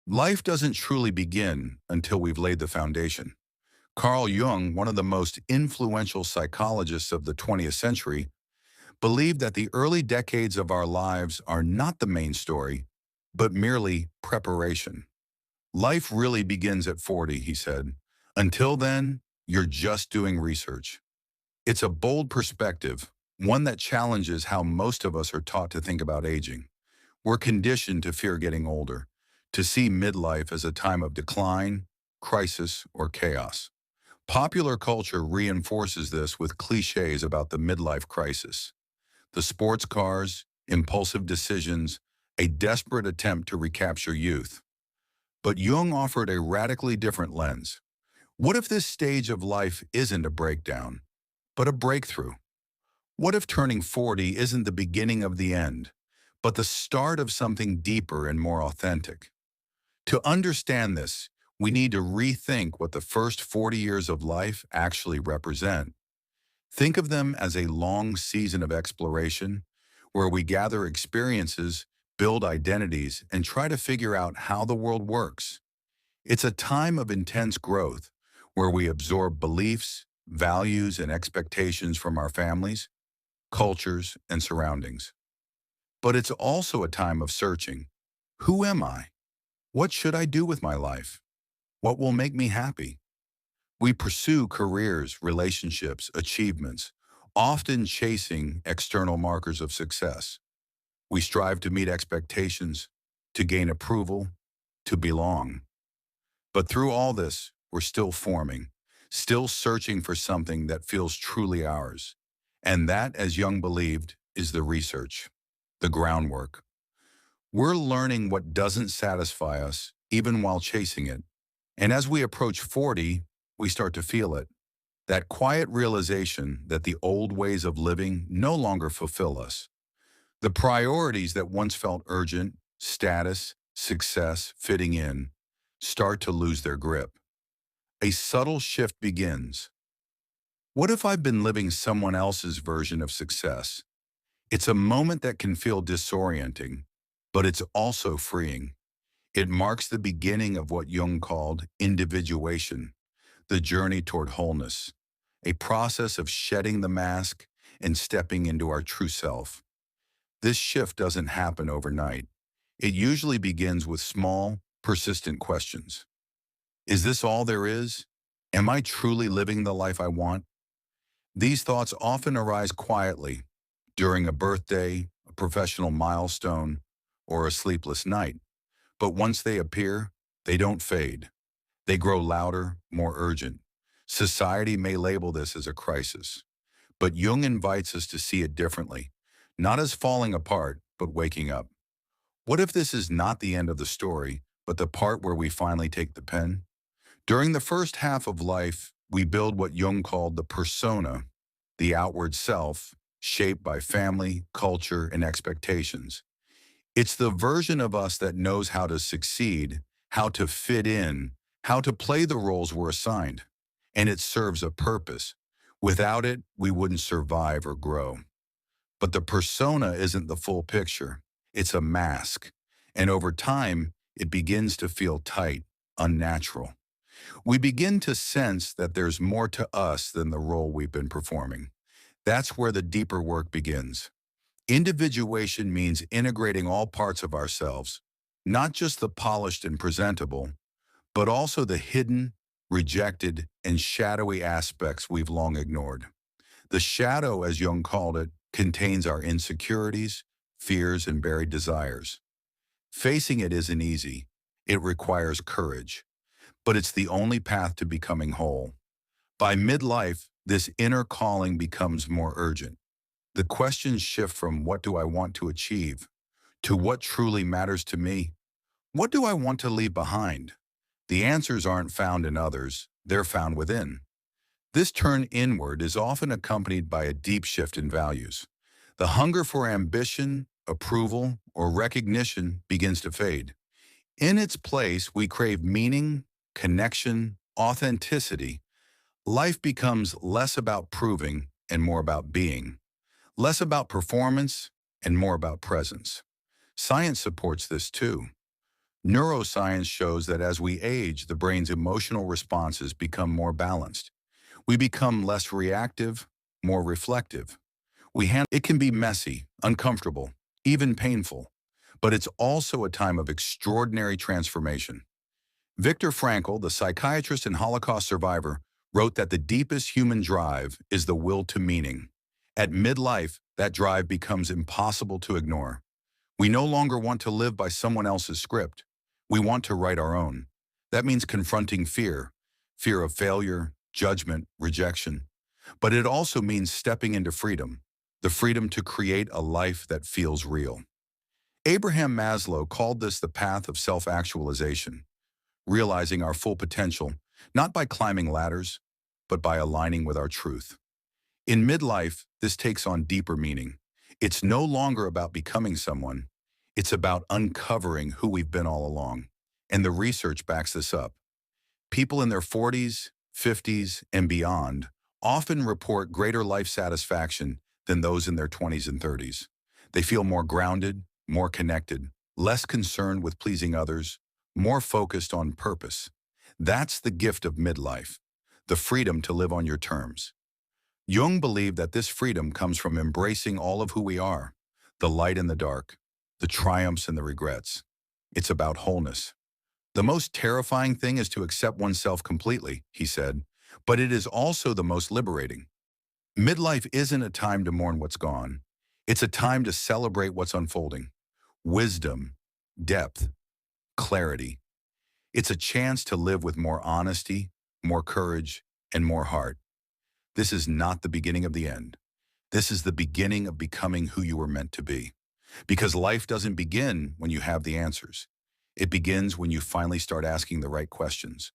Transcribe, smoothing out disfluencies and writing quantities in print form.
Life doesn't truly begin until we've laid the foundation. Carl Jung, one of the most influential psychologists of the 20th century, believed that the early decades of our lives are not the main story, but merely preparation. Life really begins at 40, he said. Until then, you're just doing research. It's a bold perspective, one that challenges how most of us are taught to think about aging. We're conditioned to fear getting older, to see midlife as a time of decline, crisis, or chaos. Popular culture reinforces this with cliches about the midlife crisis. The sports cars, impulsive decisions, a desperate attempt to recapture youth. But Jung offered a radically different lens. What if this stage of life isn't a breakdown, but a breakthrough? What if turning 40 isn't the beginning of the end, but the start of something deeper and more authentic? To understand this, we need to rethink what the first 40 years of life actually represent. Think of them as a long season of exploration where we gather experiences, build identities, and try to figure out how the world works. It's a time of intense growth where we absorb beliefs, values, and expectations from our families, cultures, and surroundings. But it's also a time of searching. Who am I? What should I do with my life? What will make me happy? We pursue careers, relationships, achievements, often chasing external markers of success. We strive to meet expectations, to gain approval, to belong. But through all this, we're still forming, still searching for something that feels truly ours. And that, as Jung believed, is the research, the groundwork. We're learning what doesn't satisfy us, even while chasing it. And as we approach 40, we start to feel it. That quiet realization that the old ways of living no longer fulfill us. The priorities that once felt urgent, status, success, fitting in, start to lose their grip. A subtle shift begins. What if I've been living someone else's version of success? It's a moment that can feel disorienting, but it's also freeing. It marks the beginning of what Jung called individuation, the journey toward wholeness, a process of shedding the mask and stepping into our true self. This shift doesn't happen overnight. It usually begins with small, persistent questions. Is this all there is? Am I truly living the life I want? These thoughts often arise quietly during a birthday, a professional milestone, or a sleepless night. But once they appear, they don't fade. They grow louder, more urgent. Society may label this as a crisis, but Jung invites us to see it differently, not as falling apart, but waking up. What if this is not the end of the story, but the part where we finally take the pen? During the first half of life, we build what Jung called the persona, the outward self, shaped by family, culture, and expectations. It's the version of us that knows how to succeed, how to fit in, how to play the roles we're assigned. And it serves a purpose. Without it, we wouldn't survive or grow. But the persona isn't the full picture. It's a mask. And over time, it begins to feel tight, unnatural. We begin to sense that there's more to us than the role we've been performing. That's where the deeper work begins. Individuation means integrating all parts of ourselves, not just the polished and presentable, but also the hidden, rejected, and shadowy aspects we've long ignored. The shadow, as Jung called it, contains our insecurities, fears, and buried desires. Facing it isn't easy. It requires courage, but it's the only path to becoming whole. By midlife, this inner calling becomes more urgent. The questions shift from what do I want to achieve to what truly matters to me. What do I want to leave behind? The answers aren't found in others, they're found within. This turn inward is often accompanied by a deep shift in values. The hunger for ambition, approval, or recognition begins to fade. In its place, we crave meaning, connection, authenticity. Life becomes less about proving and more about being, less about performance and more about presence. Science supports this too. Neuroscience shows that as we age, the brain's emotional responses become more balanced. We become less reactive, more reflective. It can be messy, uncomfortable, even painful, but it's also a time of extraordinary transformation. Viktor Frankl, the psychiatrist and Holocaust survivor, wrote that the deepest human drive is the will to meaning. At midlife, that drive becomes impossible to ignore. We no longer want to live by someone else's script. We want to write our own. That means confronting fear, fear of failure, judgment, rejection. But it also means stepping into freedom, the freedom to create a life that feels real. Abraham Maslow called this the path of self-actualization, realizing our full potential, not by climbing ladders, but by aligning with our truth. In midlife, this takes on deeper meaning. It's no longer about becoming someone. It's about uncovering who we've been all along. And the research backs this up. People in their 40s, 50s, and beyond often report greater life satisfaction than those in their 20s and 30s. They feel more grounded, more connected, less concerned with pleasing others, more focused on purpose. That's the gift of midlife, the freedom to live on your terms. Jung believed that this freedom comes from embracing all of who we are, the light and the dark, the triumphs and the regrets. It's about wholeness. The most terrifying thing is to accept oneself completely, he said, but it is also the most liberating. Midlife isn't a time to mourn what's gone. It's a time to celebrate what's unfolding. Wisdom, depth, clarity. It's a chance to live with more honesty, more courage, and more heart. This is not the beginning of the end. This is the beginning of becoming who you were meant to be. Because life doesn't begin when you have the answers. It begins when you finally start asking the right questions.